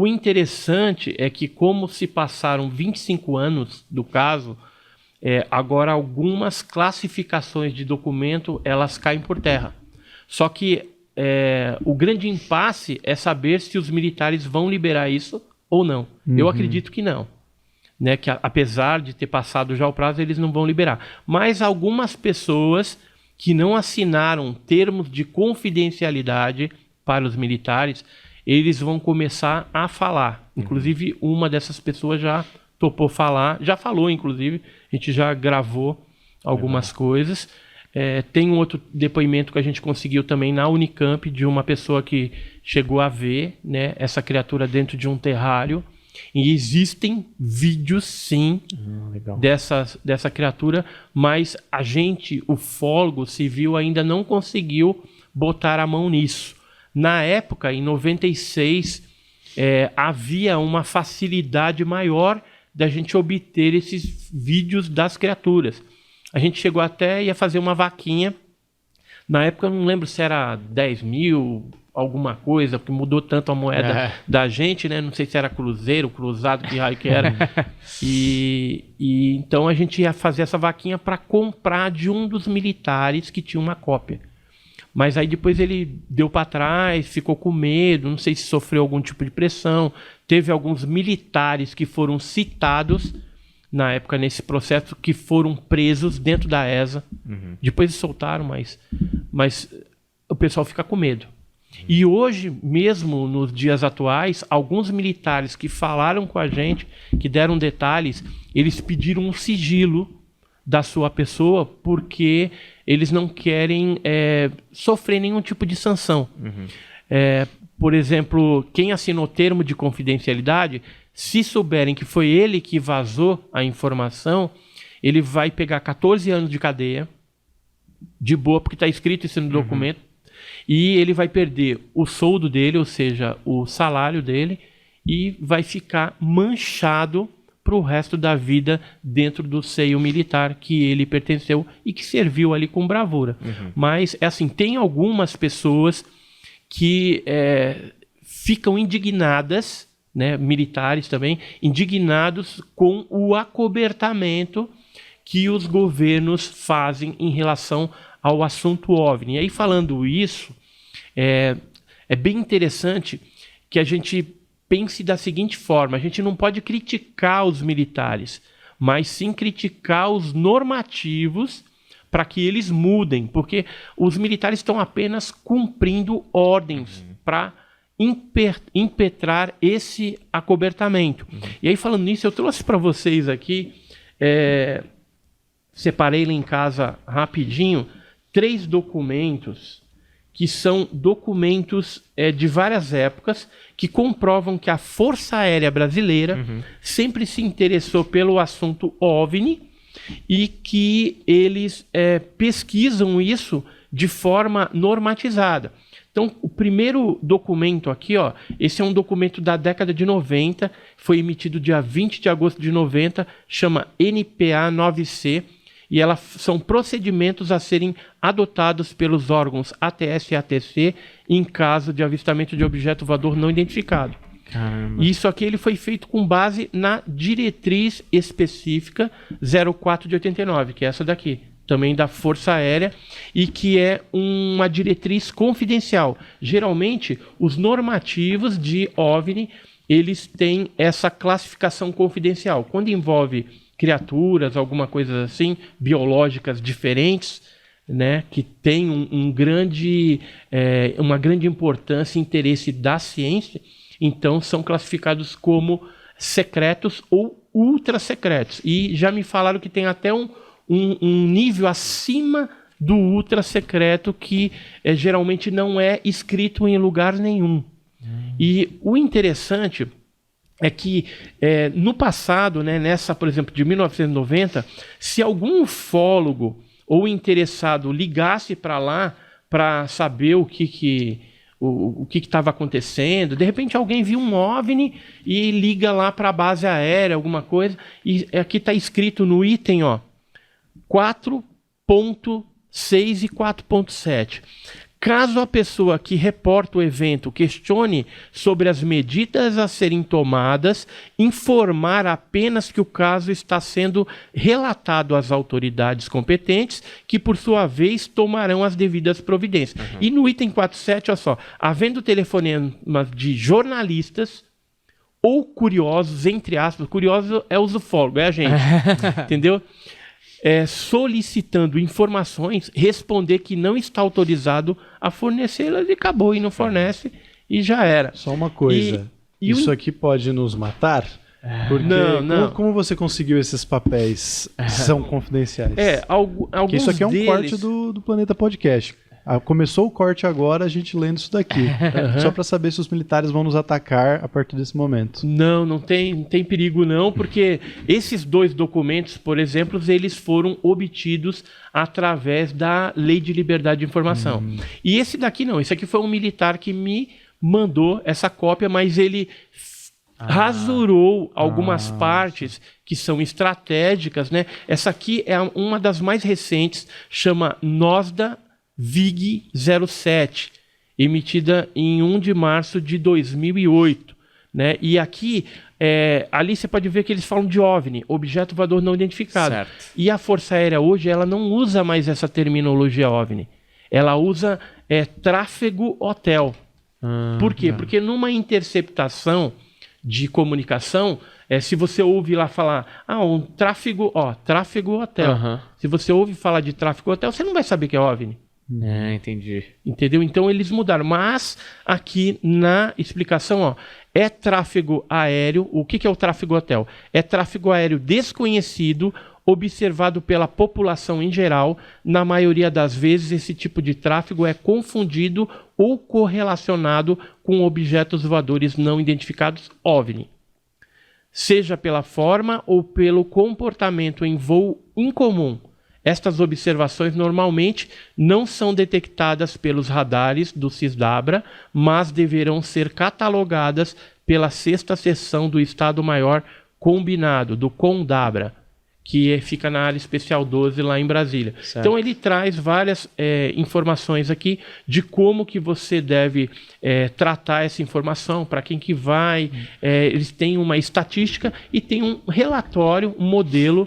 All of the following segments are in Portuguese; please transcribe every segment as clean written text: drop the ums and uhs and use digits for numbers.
o interessante é que, como se passaram 25 anos do caso, agora algumas classificações de documento elas caem por terra. Só que o grande impasse é saber se os militares vão liberar isso ou não. Eu acredito que não. Né? Que apesar de ter passado já o prazo, eles não vão liberar. Mas algumas pessoas que não assinaram termos de confidencialidade para os militares, eles vão começar a falar. Inclusive, uma dessas pessoas já topou falar, já falou, inclusive, a gente já gravou algumas coisas. Tem um outro depoimento que a gente conseguiu também na Unicamp, de uma pessoa que chegou a ver, né, essa criatura dentro de um terrário. E existem vídeos, sim, dessa criatura, mas a gente, ufólogo civil, ainda não conseguiu botar a mão nisso. Na época, em 96, havia uma facilidade maior da gente obter esses vídeos das criaturas. A gente chegou até ia fazer uma vaquinha. Na época, eu não lembro se era 10 mil, alguma coisa, porque mudou tanto a moeda da gente, né? Não sei se era cruzeiro, cruzado, que raio que era. E então a gente ia fazer essa vaquinha para comprar de um dos militares que tinha uma cópia. Mas aí depois ele deu para trás, ficou com medo, não sei se sofreu algum tipo de pressão. Teve alguns militares que foram citados na época nesse processo, que foram presos dentro da ESA. Depois eles soltaram, mas o pessoal fica com medo. E hoje, mesmo nos dias atuais, alguns militares que falaram com a gente, que deram detalhes, eles pediram um sigilo da sua pessoa porque eles não querem sofrer nenhum tipo de sanção. Por exemplo, quem assinou termo de confidencialidade, se souberem que foi ele que vazou a informação, ele vai pegar 14 anos de cadeia, de boa, porque está escrito isso no documento, e ele vai perder o soldo dele, ou seja, o salário dele, e vai ficar manchado para o resto da vida dentro do seio militar que ele pertenceu e que serviu ali com bravura. Mas, assim, tem algumas pessoas que ficam indignadas, né, militares também, indignados com o acobertamento que os governos fazem em relação ao assunto OVNI. E aí, falando isso, é bem interessante que a gente pense da seguinte forma: a gente não pode criticar os militares, mas sim criticar os normativos para que eles mudem, porque os militares estão apenas cumprindo ordens para impetrar esse acobertamento. E aí, falando nisso, eu trouxe para vocês aqui, separei lá em casa rapidinho, 3 documentos que são documentos de várias épocas que comprovam que a Força Aérea Brasileira sempre se interessou pelo assunto OVNI e que eles pesquisam isso de forma normatizada. Então, o primeiro documento aqui, ó, esse é um documento da década de 90, foi emitido dia 20 de agosto de 90, chama NPA 9C, e são procedimentos a serem adotados pelos órgãos ATS e ATC em caso de avistamento de objeto voador não identificado. Caramba. E isso aqui ele foi feito com base na diretriz específica 04 de 89, que é essa daqui, também da Força Aérea, e que é uma diretriz confidencial. Geralmente, os normativos de OVNI, eles têm essa classificação confidencial. Quando envolve criaturas, alguma coisa assim, biológicas diferentes, né, que tem uma grande importância e interesse da ciência, então são classificados como secretos ou ultra secretos. E já me falaram que tem até um nível acima do ultra secreto que geralmente não é escrito em lugar nenhum. E o interessante é que no passado, né, nessa, por exemplo, de 1990, se algum ufólogo ou interessado ligasse para lá para saber o que estava acontecendo, de repente alguém viu um OVNI e liga lá para a base aérea, alguma coisa, e aqui está escrito no item, ó, 4.6 e 4.7. Caso a pessoa que reporta o evento questione sobre as medidas a serem tomadas, informar apenas que o caso está sendo relatado às autoridades competentes, que por sua vez tomarão as devidas providências. E no item 47, olha só, havendo telefonemas de jornalistas ou curiosos, entre aspas, curioso é o zoofólogo, é a gente, entendeu? Solicitando informações, responder que não está autorizado a fornecê-las e acabou, e não fornece e já era. Só uma coisa, isso aqui pode nos matar? Porque não. Como você conseguiu esses papéis que são confidenciais? Alguns isso aqui é um deles... corte do Planeta Podcast. Começou o corte agora, a gente lendo isso daqui. Só para saber se os militares vão nos atacar a partir desse momento. Não tem perigo não, porque esses 2 documentos, por exemplo, eles foram obtidos através da Lei de Liberdade de Informação. E esse daqui não, esse aqui foi um militar que me mandou essa cópia, mas ele rasurou algumas partes que são estratégicas, né? Essa aqui é uma das mais recentes, chama NOSDA VIG 07, emitida em 1 de março de 2008. Né? E aqui, ali você pode ver que eles falam de OVNI, objeto voador não identificado. Certo. E a Força Aérea hoje, ela não usa mais essa terminologia OVNI. Ela usa tráfego hotel. Por quê? Porque numa interceptação de comunicação, se você ouve lá falar, um tráfego hotel. Se você ouve falar de tráfego hotel, você não vai saber que é OVNI. Entendi. Entendeu? Então eles mudaram. Mas aqui na explicação, é tráfego aéreo. O que é o tráfego hotel? É tráfego aéreo desconhecido, observado pela população em geral. Na maioria das vezes, esse tipo de tráfego é confundido ou correlacionado com objetos voadores não identificados, OVNI. Seja pela forma ou pelo comportamento em voo incomum. Estas observações normalmente não são detectadas pelos radares do CISDABRA, mas deverão ser catalogadas pela 6ª Seção do Estado-Maior Combinado, do CONDABRA, que fica na área especial 12 lá em Brasília. Certo. Então ele traz várias informações aqui de como que você deve tratar essa informação, para quem que vai. Eles têm uma estatística e tem um relatório, um modelo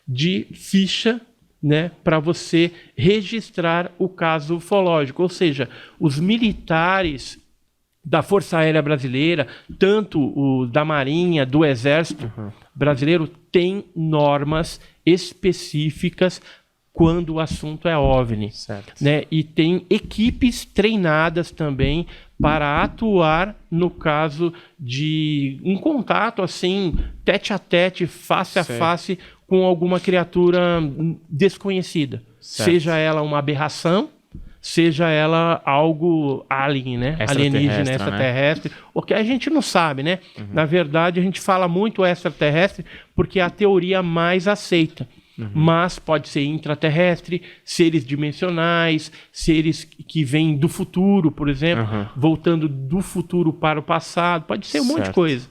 de ficha, né, para você registrar o caso ufológico. Ou seja, os militares da Força Aérea Brasileira, tanto o da Marinha, do Exército Brasileiro, têm normas específicas quando o assunto é OVNI. Certo. Né? E tem equipes treinadas também para atuar no caso de um contato assim, tete a tete, face a face, com alguma criatura desconhecida. Certo. Seja ela uma aberração, seja ela algo alien, né? Alienígena, extraterrestre, o que a gente não sabe, né? Na verdade, a gente fala muito extraterrestre porque é a teoria mais aceita. Mas pode ser intraterrestre, seres dimensionais, seres que vêm do futuro, por exemplo, voltando do futuro para o passado, pode ser um monte de coisa.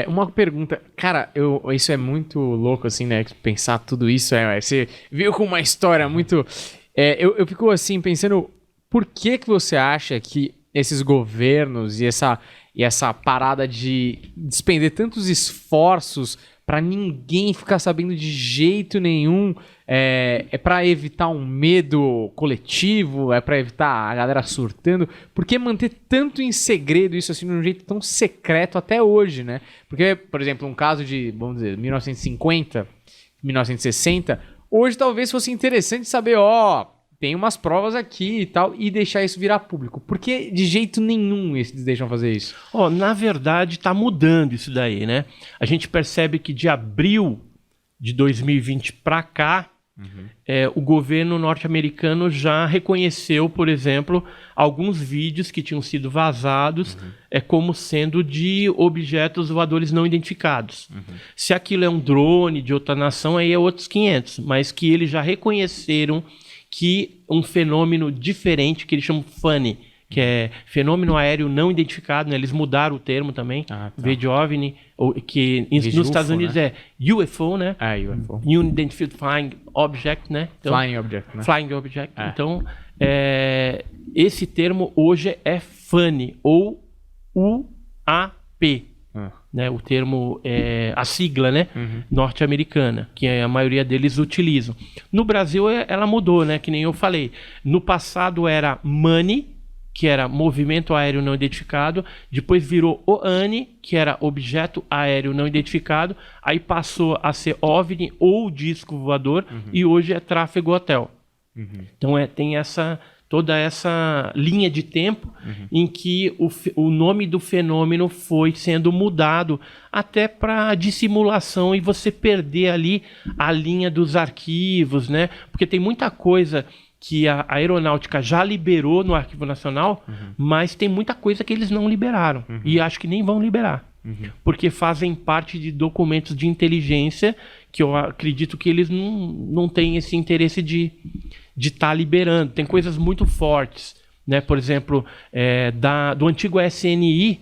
Uma pergunta, cara, isso é muito louco, assim, né? Pensar tudo isso, você viu com uma história muito... eu fico, assim, pensando, por que você acha que esses governos e essa parada de despender tantos esforços para ninguém ficar sabendo de jeito nenhum, é para evitar um medo coletivo, é para evitar a galera surtando? Por que manter tanto em segredo isso assim de um jeito tão secreto até hoje, né? Porque, por exemplo, um caso de, vamos dizer, 1950, 1960, hoje talvez fosse interessante saber, tem umas provas aqui e tal, e deixar isso virar público. Por que de jeito nenhum eles deixam fazer isso? Na verdade, está mudando isso daí, né? A gente percebe que de abril de 2020 para cá, o governo norte-americano já reconheceu, por exemplo, alguns vídeos que tinham sido vazados como sendo de objetos voadores não identificados. Se aquilo é um drone de outra nação, aí é outros 500, mas que eles já reconheceram que um fenômeno diferente, que eles chamam FANI, que é fenômeno aéreo não identificado, né? Eles mudaram o termo também, veio de OVNI, que nos Estados Unidos, né? É UFO, né? UFO. Unidentified Flying Object, né? Então, Flying Object, né? Flying Object. Então, esse termo hoje é FANI, ou UAP. Né, o termo, a sigla, né, norte-americana, que a maioria deles utilizam. No Brasil, ela mudou, né, que nem eu falei. No passado era MANI, que era Movimento Aéreo Não Identificado, depois virou OANI, que era Objeto Aéreo Não Identificado, aí passou a ser OVNI ou Disco Voador, e hoje é Tráfego Hotel. Então tem toda essa linha de tempo em que o nome do fenômeno foi sendo mudado até para dissimulação e você perder ali a linha dos arquivos, né? Porque tem muita coisa que a aeronáutica já liberou no Arquivo Nacional, mas tem muita coisa que eles não liberaram e acho que nem vão liberar. Porque fazem parte de documentos de inteligência que eu acredito que eles não têm esse interesse de estar liberando. Tem coisas muito fortes, né? Por exemplo, do antigo SNI,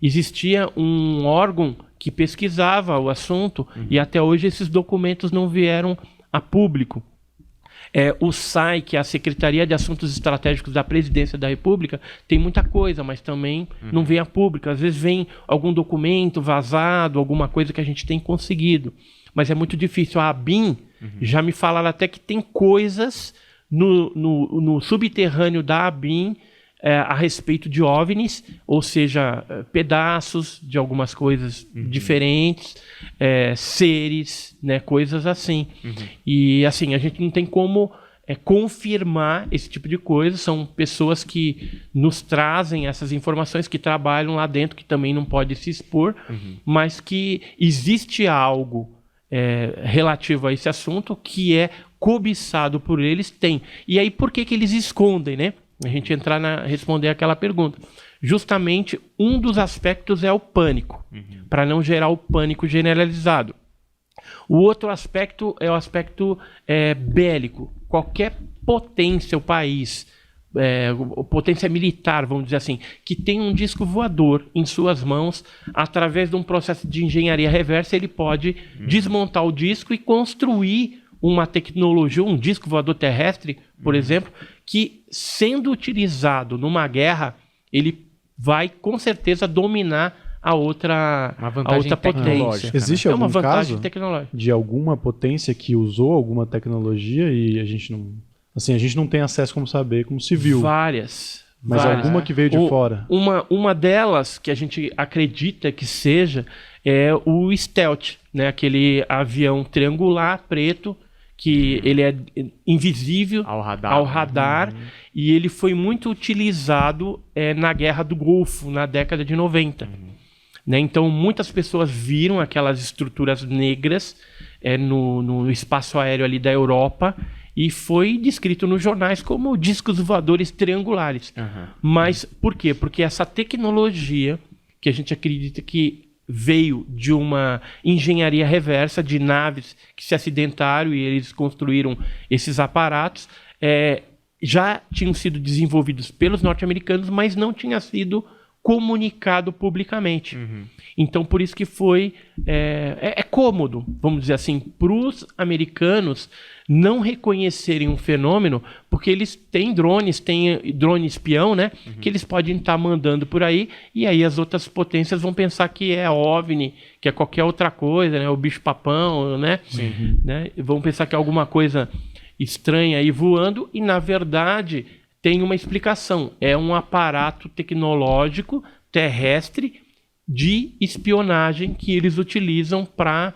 existia um órgão que pesquisava o assunto e até hoje esses documentos não vieram a público. O SAI, que é a Secretaria de Assuntos Estratégicos da Presidência da República, tem muita coisa, mas também não vem a público. Às vezes vem algum documento vazado, alguma coisa que a gente tem conseguido. Mas é muito difícil. A ABIN já me falaram até que tem coisas no subterrâneo da ABIN a respeito de OVNIs, ou seja, pedaços de algumas coisas diferentes, seres, né, coisas assim. E assim, a gente não tem como confirmar esse tipo de coisa. São pessoas que nos trazem essas informações, que trabalham lá dentro, que também não pode se expor, mas que existe algo relativo a esse assunto que é cobiçado por eles, tem. E aí por que eles escondem, né? A gente responder aquela pergunta. Justamente um dos aspectos é o pânico, para não gerar o pânico generalizado. O outro aspecto é o aspecto bélico. Qualquer potência, o país, potência militar, vamos dizer assim, que tem um disco voador em suas mãos, através de um processo de engenharia reversa, ele pode desmontar o disco e construir uma tecnologia, um disco voador terrestre, por exemplo, que, sendo utilizado numa guerra, ele vai com certeza dominar a outra potência. Existe algum vantagem caso tecnológica de alguma potência que usou alguma tecnologia e a gente não tem acesso como saber, como se viu? Várias. Mas alguma que veio de fora? Uma delas que a gente acredita que seja é o Stealth, né? Aquele avião triangular preto, que ele é invisível ao radar e ele foi muito utilizado na Guerra do Golfo, na década de 90. Né? Então, muitas pessoas viram aquelas estruturas negras no espaço aéreo ali da Europa e foi descrito nos jornais como discos voadores triangulares. Mas por quê? Porque essa tecnologia, que a gente acredita que veio de uma engenharia reversa de naves que se acidentaram e eles construíram esses aparatos, já tinham sido desenvolvidos pelos norte-americanos, mas não tinha sido comunicado publicamente. Então, por isso que foi cômodo, vamos dizer assim, para os americanos não reconhecerem um fenômeno, porque eles têm drone espião, né? Que eles podem estar mandando por aí, e aí as outras potências vão pensar que é OVNI, que é qualquer outra coisa, né? O bicho-papão, né? Né? Vão pensar que é alguma coisa estranha aí voando, e na verdade tem uma explicação. É um aparato tecnológico terrestre de espionagem que eles utilizam para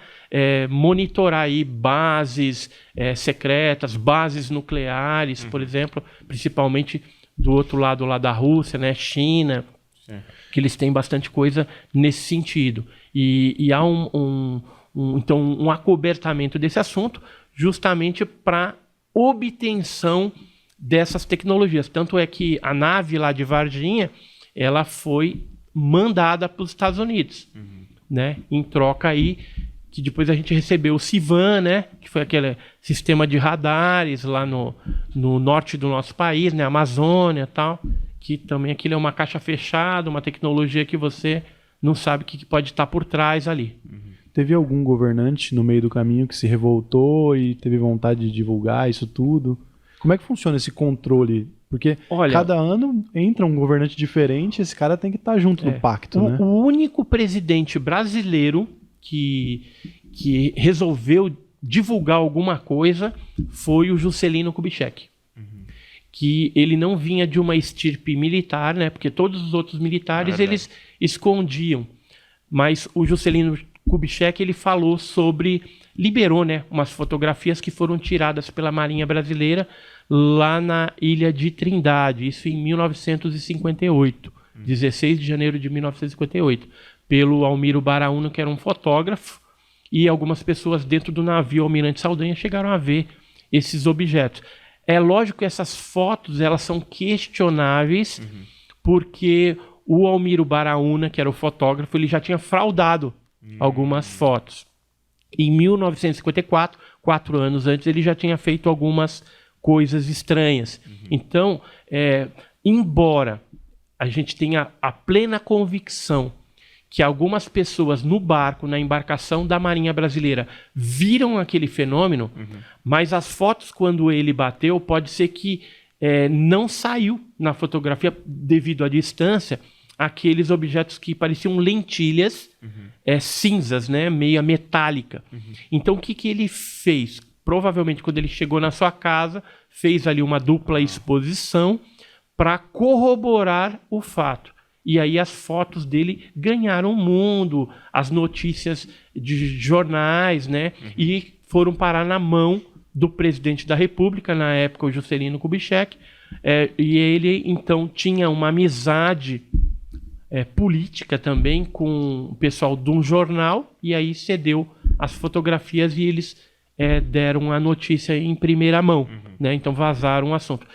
monitorar aí bases secretas, bases nucleares, por exemplo, principalmente do outro lado lá da Rússia, né, China, que eles têm bastante coisa nesse sentido. E há então um acobertamento desse assunto justamente para obtenção dessas tecnologias. Tanto é que a nave lá de Varginha, ela foi mandada para os Estados Unidos, né? Em troca aí, que depois a gente recebeu o CIVAN, né? Que foi aquele sistema de radares lá no norte do nosso país, né? Amazônia e tal, que também aquilo é uma caixa fechada, uma tecnologia que você não sabe o que pode estar por trás ali. Teve algum governante no meio do caminho que se revoltou e teve vontade de divulgar isso tudo? Como é que funciona esse controle Porque Olha, cada ano entra um governante diferente, esse cara tem que estar junto no pacto, né? O único presidente brasileiro que resolveu divulgar alguma coisa foi o Juscelino Kubitschek. Que ele não vinha de uma estirpe militar, né? Porque todos os outros militares eles escondiam. Mas o Juscelino Kubitschek ele falou liberou, né, umas fotografias que foram tiradas pela Marinha Brasileira lá na Ilha de Trindade, isso em 1958, 16 de janeiro de 1958, pelo Almiro Baraúna, que era um fotógrafo, e algumas pessoas dentro do navio Almirante Saldanha chegaram a ver esses objetos. É lógico que essas fotos elas são questionáveis, porque o Almiro Baraúna, que era o fotógrafo, ele já tinha fraudado algumas fotos. Em 1954, 4 anos antes, ele já tinha feito algumas coisas estranhas. Então, embora a gente tenha a plena convicção que algumas pessoas no barco, na embarcação da Marinha Brasileira, viram aquele fenômeno, mas as fotos, quando ele bateu, pode ser que não saiu na fotografia, devido à distância, aqueles objetos que pareciam lentilhas cinzas, né, meia metálica. Então, o que ele fez? Provavelmente, quando ele chegou na sua casa, fez ali uma dupla exposição para corroborar o fato. E aí as fotos dele ganharam o mundo, as notícias de jornais, né, e foram parar na mão do presidente da República, na época, o Juscelino Kubitschek, e ele, então, tinha uma amizade política também com o pessoal de um jornal, e aí cedeu as fotografias e eles deram a notícia em primeira mão, né? Então vazaram o assunto.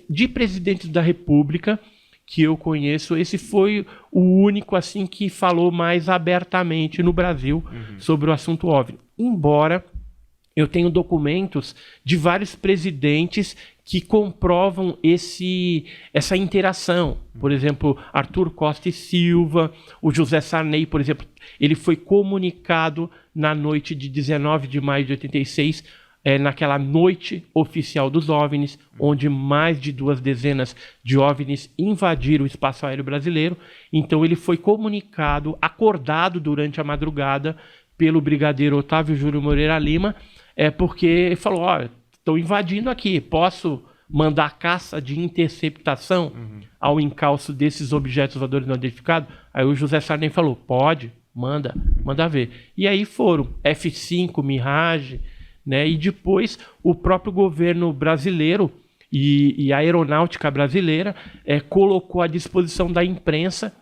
De presidentes da República que eu conheço, esse foi o único assim que falou mais abertamente no Brasil sobre o assunto OVNI. Embora eu tenho documentos de vários presidentes que comprovam essa interação. Por exemplo, Arthur Costa e Silva, o José Sarney, por exemplo, ele foi comunicado na noite de 19 de maio de 86, naquela noite oficial dos OVNIs, onde mais de 2 dezenas de OVNIs invadiram o espaço aéreo brasileiro. Então ele foi comunicado, acordado durante a madrugada pelo brigadeiro Otávio Júlio Moreira Lima, porque ele falou, estão invadindo aqui, posso mandar caça de interceptação ao encalço desses objetos voadores não identificados? Aí o José Sarney falou, pode, manda ver. E aí foram F-5, Mirage, né? E depois o próprio governo brasileiro e a aeronáutica brasileira colocou à disposição da imprensa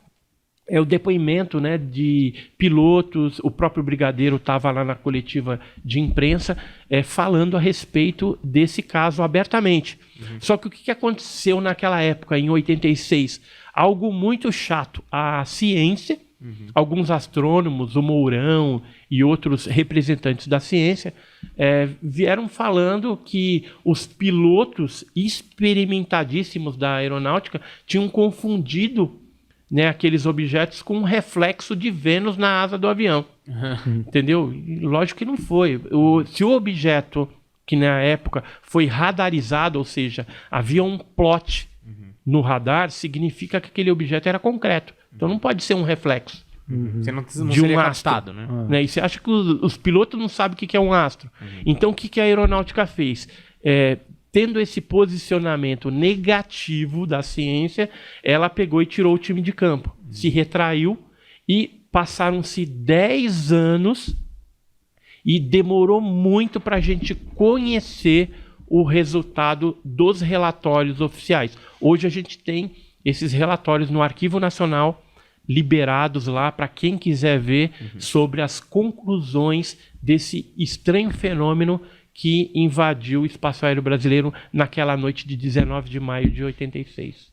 o depoimento, né, de pilotos. O próprio brigadeiro estava lá na coletiva de imprensa falando a respeito desse caso abertamente. Só que o que aconteceu naquela época, em 86? Algo muito chato. A ciência, alguns astrônomos, o Mourão e outros representantes da ciência, vieram falando que os pilotos experimentadíssimos da aeronáutica tinham confundido, né, aqueles objetos com um reflexo de Vênus na asa do avião. Entendeu? E lógico que não foi. Se o objeto, que na época foi radarizado, ou seja, havia um plot no radar, significa que aquele objeto era concreto. Então não pode ser um reflexo. Você não de seria um captado, astro, né? E você acha que os pilotos não sabem o que é um astro. Então o que a aeronáutica fez? Tendo esse posicionamento negativo da ciência, ela pegou e tirou o time de campo, se retraiu, e passaram-se 10 anos e demorou muito para a gente conhecer o resultado dos relatórios oficiais. Hoje a gente tem esses relatórios no Arquivo Nacional, liberados lá para quem quiser ver sobre as conclusões desse estranho fenômeno que invadiu o espaço aéreo brasileiro naquela noite de 19 de maio de 86.